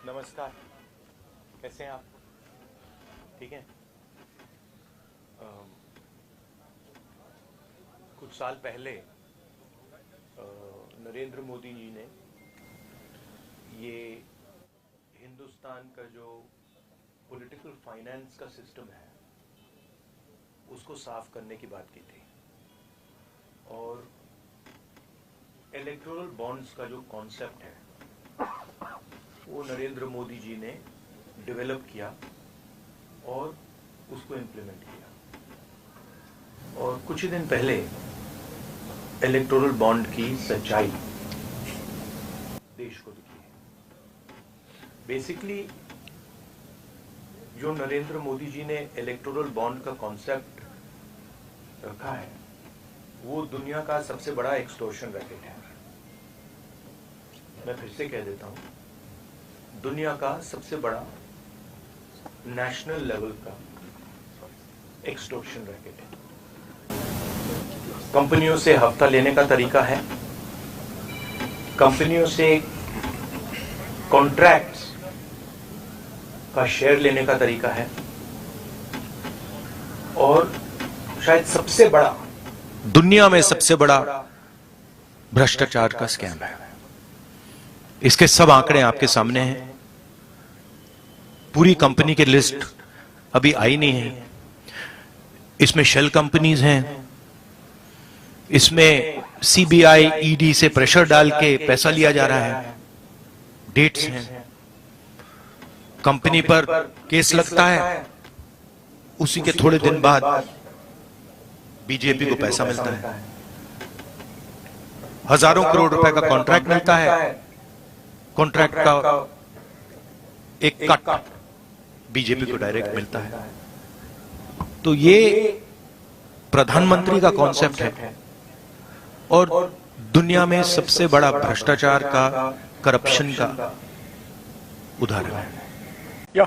नमस्कार, कैसे हैं आप? ठीक हैं। कुछ साल पहले नरेंद्र मोदी जी ने ये हिंदुस्तान का जो पॉलिटिकल फाइनेंस का सिस्टम है उसको साफ करने की बात की थी और इलेक्टोरल बॉन्ड्स का जो कॉन्सेप्ट है वो नरेंद्र मोदी जी ने डेवलप किया और उसको इम्प्लीमेंट किया। और कुछ ही दिन पहले इलेक्टोरल बॉन्ड की सच्चाई देश को दिखी है। बेसिकली जो नरेंद्र मोदी जी ने इलेक्टोरल बॉन्ड का कॉन्सेप्ट रखा है वो दुनिया का सबसे बड़ा एक्सटॉर्शन रैकेट है। मैं फिर से कह देता हूं, दुनिया का सबसे बड़ा नेशनल लेवल का एक्सटॉर्शन रैकेट है। कंपनियों से हफ्ता लेने का तरीका है, कंपनियों से कॉन्ट्रैक्ट्स का शेयर लेने का तरीका है और शायद सबसे बड़ा, दुनिया में सबसे बड़ा भ्रष्टाचार का स्कैम है। इसके सब आंकड़े आपके सामने हैं। पूरी कंपनी की लिस्ट अभी आई नहीं है। इसमें शेल कंपनीज हैं, इसमें सीबीआई ईडी से प्रेशर डाल के पैसा लिया जा रहा है, डेट्स हैं, कंपनी पर केस लगता है, उसी के थोड़े दिन बाद बीजेपी को पैसा मिलता है, हजारों करोड़ रुपए का कॉन्ट्रैक्ट मिलता है, कॉन्ट्रैक्ट का एक कट बीजेपी को डायरेक्ट मिलता है। तो ये प्रधानमंत्री का कॉन्सेप्ट है और दुनिया में सबसे बड़ा भ्रष्टाचार का, करप्शन का उदाहरण है। या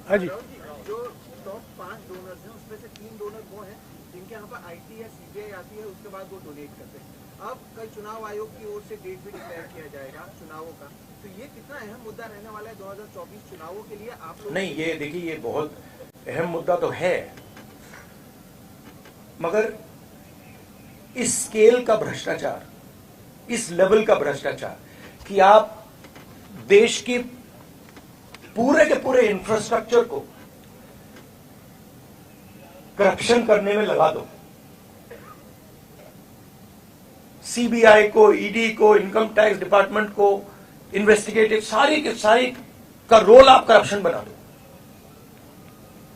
हाँ जी, जो टॉप 5 डोनर्स हैं उसमें से 3 डोनर वो हैं जिनके यहाँ पर आईटी या सीबीआई आती है, उसके बाद वो डोनेट करते हैं। अब कल चुनाव आयोग की ओर से डेट भी डिक्लेयर किया जाएगा चुनावों का, तो ये कितना अहम मुद्दा रहने वाला है 2024 चुनावों के लिए? आप लोग नहीं, ये देखिए, ये बहुत अहम मुद्दा तो है, मगर इस स्केल का भ्रष्टाचार, इस लेवल का भ्रष्टाचार कि आप देश की पूरे के पूरे इंफ्रास्ट्रक्चर को करप्शन करने में लगा दो, सीबीआई को, ईडी को, इनकम टैक्स डिपार्टमेंट को, इन्वेस्टिगेटिव सारी के सारी का रोल आप करप्शन बना दो।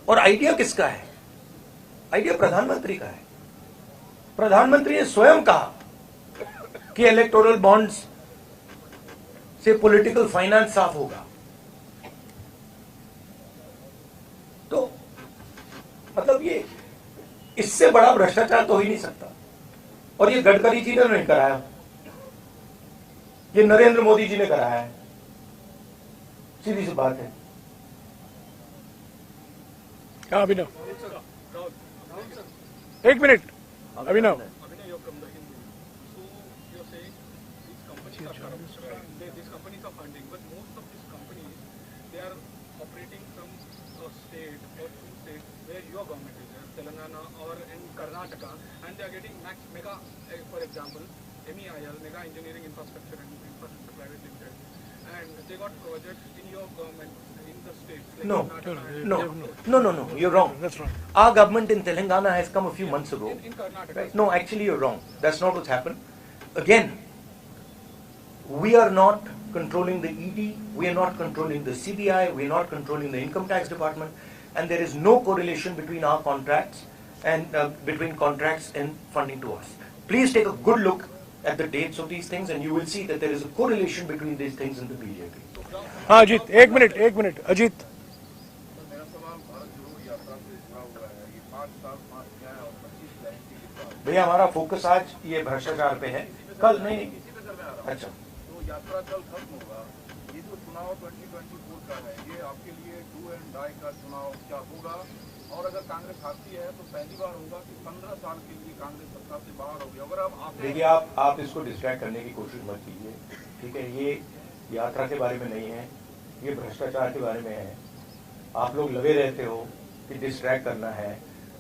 और आइडिया किसका है? आइडिया प्रधानमंत्री का है। प्रधानमंत्री ने स्वयं कहा कि इलेक्टोरल बॉन्ड्स से पॉलिटिकल फाइनेंस साफ होगा। तो मतलब ये इससे बड़ा भ्रष्टाचार तो हो ही नहीं सकता। और ये गडकरी जी ने नहीं कराया, ये नरेंद्र मोदी जी ने कराया है। सीधी सी बात है। हाँ अभिनव, एक minute Abhinav. Telangana or in Karnataka, and they are getting mega, for example, MEIL, Mega Engineering Infrastructure and Infrastructure Private Limited, and they got projects in your government in the states. Like No, Karnataka no, you're wrong. That's wrong. Our government in Telangana has come a few months ago. in Karnataka. Right? No, actually you're wrong. That's not what's happened. Again, we are not controlling the ED, we are not controlling the CBI, we are not controlling the income tax department, and there is no correlation between our contracts and between contracts and funding to us. Please take a good look at the dates of these things and you will see that there is a correlation between these things in the BJP. हाँ अजीत, एक minute Ajit. मेरा सवाल भारत जोड़ो यात्रा से जुड़ा हुआ है। ये 5 साल 5 क्या है और 25 गारंटी के साथ। भैया हमारा फोकस आज ये भ्रष्टाचार पे है, कल नहीं। इसी पे कर रहा हूं। अच्छा, तो यात्रा कल खत्म होगा। ये जो चुनाव 2024 का है, ये आपके लिए डू एंड डाई का चुनाव क्या होगा? और अगर कांग्रेस हारती है तो पहली बार होगा कि 15 साल के लिए कांग्रेस सत्ता से बाहर होगी। अगर आप देखिए, आप इसको डिस्ट्रैक्ट करने की कोशिश मत कीजिए, ठीक है? ये यात्रा के बारे में नहीं है, ये भ्रष्टाचार के बारे में है। आप लोग लगे रहते हो कि डिस्ट्रैक्ट करना है।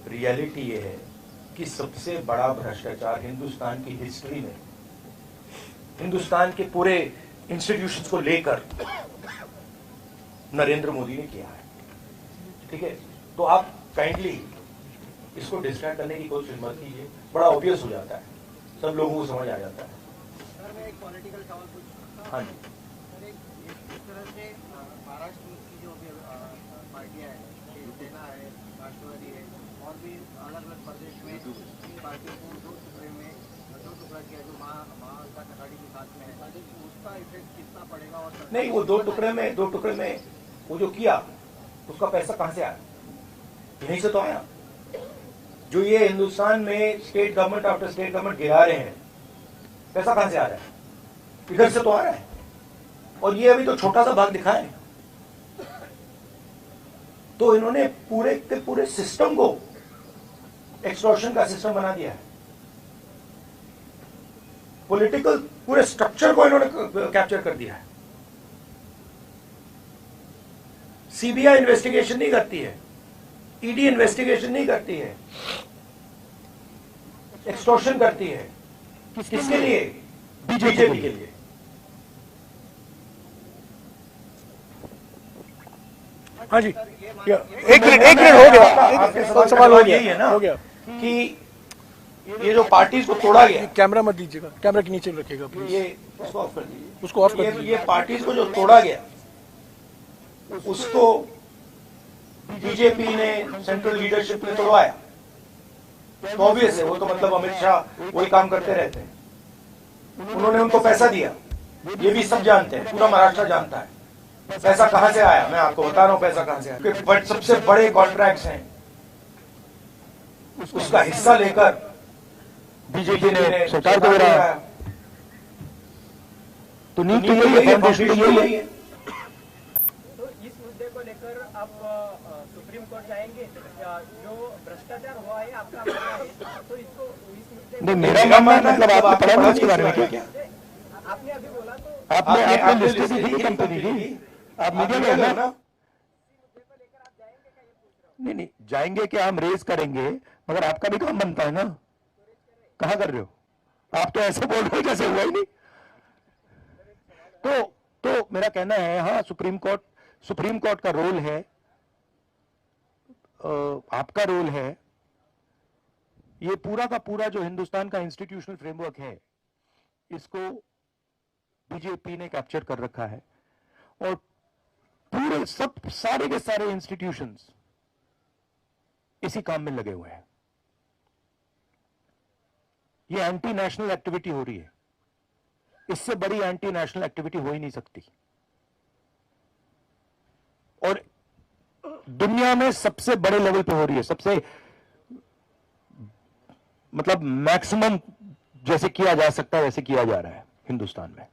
रियलिटी ये है कि सबसे बड़ा भ्रष्टाचार हिंदुस्तान की हिस्ट्री में, हिंदुस्तान के पूरे इंस्टीट्यूशंस को लेकर नरेंद्र मोदी ने किया है। ठीक है, तो आप काइंडली इसको डिस्ट्रैक्ट करने की कोशिश मत कीजिए, बड़ा ऑब्वियस हो जाता है, सब लोगों को समझ आ जाता है। सर मैं एक पॉलिटिकल सवाल पूछूं। हाँ जी, सर इस तरह से महाराष्ट्र की जो भी पार्टियां हैं, शिवसेना है, राष्ट्रवादी है, और भी अलग अलग प्रदेश में इन पार्टियों को दो टुकड़ा किया जो महाविकास आघाड़ी के साथ में है, उसका इफेक्ट कितना पड़ेगा? और नहीं, वो दो टुकड़े में वो जो किया उसका पैसा कहां से आया? यहीं से तो आया। जो ये हिंदुस्तान में state government after state government गिरा रहे हैं, पैसा कहां से आ रहा है? इधर से तो आ रहा है। और ये अभी तो छोटा सा भाग दिखा है। तो इन्होंने पूरे के पूरे सिस्टम को एक्सटॉर्शन का सिस्टम बना दिया है। पॉलिटिकल पूरे स्ट्रक्चर को इन्होंने कैप्चर कर दिया है। सीबीआई इन्वेस्टिगेशन नहीं करती है, ईडी इन्वेस्टिगेशन नहीं करती है, एक्सटॉर्शन करती है। किसके लिए? बीजेपी के लिए। हाँ जी, एक मिनट हो गया। आपके एक सवाल हो यही है ना हो गया। कि ये जो पार्टीज को तोड़ा गया, कैमरा मत दीजिएगा, कैमरा के नीचे रखिएगा प्लीज। ये उसको ऑफ कर दीजिए। उसको ऑफ कर दीजिए। ये पार्टीज को जो तोड़ा गया उसको बीजेपी ने, सेंट्रल लीडरशिप ने तोड़वाया। तो ऑब्वियस है, वो तो मतलब अमित शाह वही काम करते रहते हैं। उन्होंने उनको पैसा दिया, ये भी सब जानते हैं, पूरा महाराष्ट्र जानता है पैसा कहां से आया। मैं आपको बता रहा हूं पैसा कहां से आया। बट सबसे बड़े कॉन्ट्रैक्ट्स हैं, उसका हिस्सा लेकर बीजेपी ने सरकार को गिराया। तो नीति यही है, फाउंडेशन यही है। तो इस मुद्दे को लेकर आप सुप्रीम कोर्ट जाएंगे? जो भ्रष्टाचार हुआ है आपका मानना है, तो इसको इस मुद्दे नहीं, मेरा मानना मतलब आपने पढ़ा नहीं इसके बारे में क्या? आपने अभी बोला तो आपने लिस्ट दी कंपनी की, आप मीडिया में हो ना? नहीं जाएंगे क्या, हम रेज करेंगे, मगर आपका भी काम बनता है ना। कहां कर रहे हो आप? तो ऐसे बोल रहे हो जैसे हुआ ही नहीं। तो मेरा कहना है, हाँ सुप्रीम कोर्ट का रोल है, आपका रोल है। ये पूरा का पूरा जो हिंदुस्तान का इंस्टीट्यूशनल फ्रेमवर्क है, इसको बीजेपी ने कैप्चर कर रखा है। और पूरे सारे के सारे इंस्टीट्यूशंस इसी काम में लगे हुए हैं। ये एंटी नेशनल एक्टिविटी हो रही है, इससे बड़ी एंटी नेशनल एक्टिविटी हो ही नहीं सकती। और दुनिया में सबसे बड़े लेवल पे हो रही है, सबसे मतलब मैक्सिमम जैसे किया जा सकता है वैसे किया जा रहा है हिंदुस्तान में।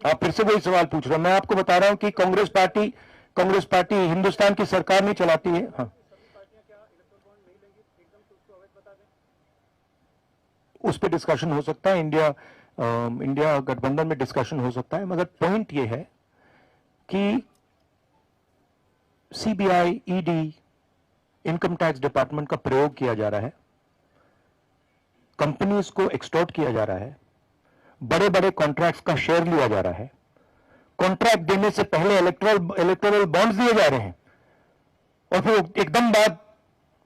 आप फिर से वही सवाल पूछ रहे हो। मैं आपको बता रहा हूं कि कांग्रेस पार्टी हिंदुस्तान की सरकार नहीं चलाती है। हाँ, उस पर डिस्कशन हो सकता है, इंडिया गठबंधन में डिस्कशन हो सकता है, मगर पॉइंट यह है कि CBI, ED, income tax department का प्रयोग किया जा रहा है, कंपनीज को एक्सटॉर्ट किया जा रहा है, बड़े बड़े कॉन्ट्रैक्ट्स का शेयर लिया जा रहा है, कॉन्ट्रैक्ट देने से पहले इलेक्टोरल बॉन्ड्स दिए जा रहे हैं और फिर एकदम बाद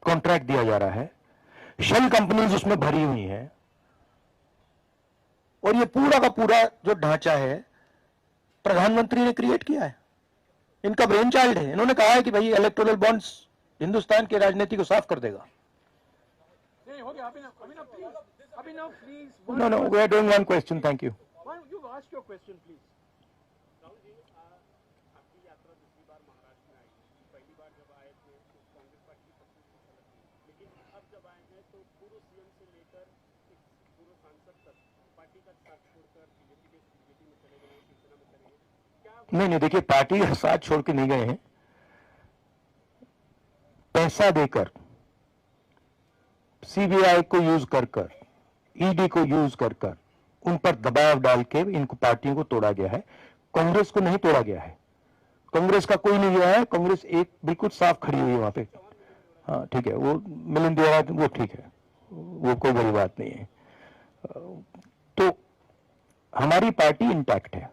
कॉन्ट्रैक्ट दिया जा रहा है। शेल कंपनीज उसमें भरी हुई हैं और ये पूरा का पूरा जो ढांचा है प्रधानमंत्री ने क्रिएट किया है, इनका ब्रेन चाइल्ड है। इन्होंने कहा है कि भाई इलेक्टोरल बॉन्ड्स हिंदुस्तान की राजनीति को साफ कर देगा। No, we are doing one question. Thank you. You ask your question, please. आपकी यात्रा दूसरी बार महाराष्ट्र में आई, पहली बार जब आए थे तो कांग्रेस पार्टी की सब कुछ अलग थी, लेकिन अब जब आए हैं तो पूर्व सीएम से लेकर एक पूर्व सांसद तक पार्टी का साथ छोड़कर बीजेपी में चले गए, शिवसेना में चले गए। क्या नहीं, देखिए पार्टी का साथ छोड़ के नहीं गए हैं, पैसा देकर सीबीआई को यूज कर ईडी को यूज कर उन पर दबाव डाल के इनको पार्टियों को तोड़ा गया है। कांग्रेस को नहीं तोड़ा गया है, कांग्रेस का कोई नहीं गया है, कांग्रेस एक बिल्कुल साफ खड़ी हुई है वहां पे। हाँ ठीक है, वो मिलिंद देवरा वो ठीक है, वो कोई बड़ी बात नहीं है। तो हमारी पार्टी इंटैक्ट है।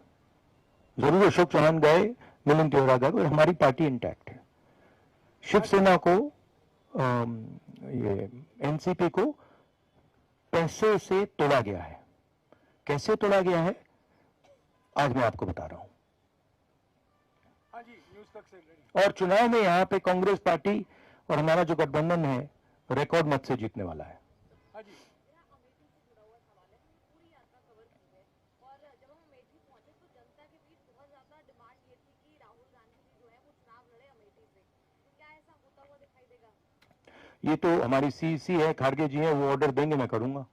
जरूर अशोक चौहान गए, मिलिंद देवरा गए, और हमारी पार्टी इंटैक्ट है। शिवसेना को ये एनसीपी को पैसे से तोड़ा गया है। कैसे तोड़ा गया है आज मैं आपको बता रहा हूं। और चुनाव में यहां पे कांग्रेस पार्टी और हमारा जो गठबंधन है रिकॉर्ड मत से जीतने वाला है। ये तो हमारी सीसी है, खारगे जी हैं, वो ऑर्डर देंगे, मैं करूंगा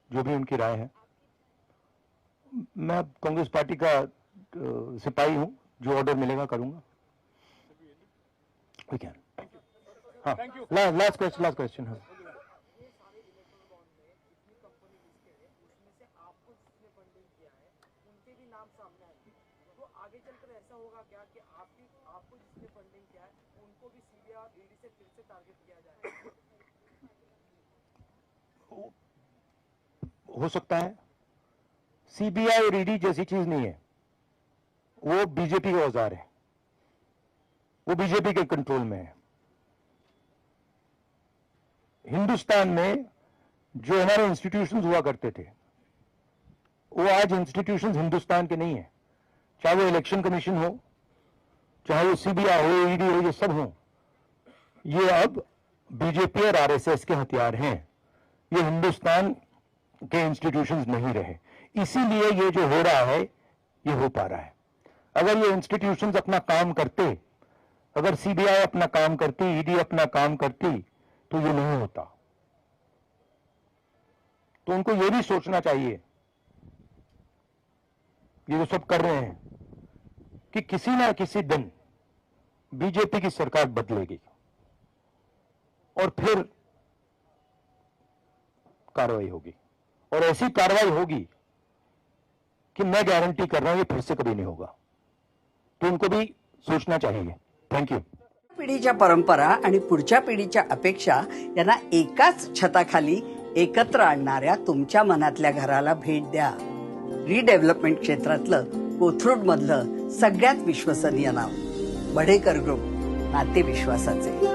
जो भी उनकी राय है। मैं कांग्रेस पार्टी का सिपाही हूं, जो ऑर्डर मिलेगा करूंगा। We can. हाँ, लास्ट क्वेश्चन। हाँ, आगे चलकर ऐसा होगा क्या कि आपको जिसने फंडिंग किया है उनको भी सीबीआई और ईडी से फिर से टारगेट किया जाए? हो सकता है। सीबीआई और ईडी जैसी चीज नहीं है, वो बीजेपी का औजार है, वो बीजेपी के कंट्रोल में है। हिंदुस्तान में जो हमारे इंस्टीट्यूशंस हुआ करते थे, वो आज इंस्टीट्यूशंस हिंदुस्तान के नहीं है। चाहे वो इलेक्शन कमीशन हो, चाहे वो सीबीआई हो, ईडी हो, ये सब हो, ये अब बीजेपी और आरएसएस के हथियार हैं। ये हिंदुस्तान के इंस्टीट्यूशंस नहीं रहे। इसीलिए ये जो हो रहा है ये हो पा रहा है। अगर ये इंस्टीट्यूशंस अपना काम करते, अगर सीबीआई अपना काम करती, ईडी अपना काम करती, तो ये नहीं होता। तो उनको ये भी सोचना चाहिए, ये जो सब कर रहे हैं, कि किसी ना किसी दिन बीजेपी की सरकार बदलेगी और फिर कार्रवाई होगी, और ऐसी कार्रवाई होगी कि मैं गारंटी कर रहा हूं ये फिर से कभी नहीं होगा। तो उनको भी सोचना चाहिए। Thank you. पिढीच्या परंपरा आणि पुढच्या पिढीच्या अपेक्षा यांना एकाच छताखाली एकत्र आणणाऱ्या तुमच्या मनातल्या घराला भेट द्या। रिडेव्हलपमेंट क्षेत्रातलं कोथरूड मधलं सगळ्यात विश्वसनीय नाव बडेकर ग्रुप, नाते विश्वासाचे।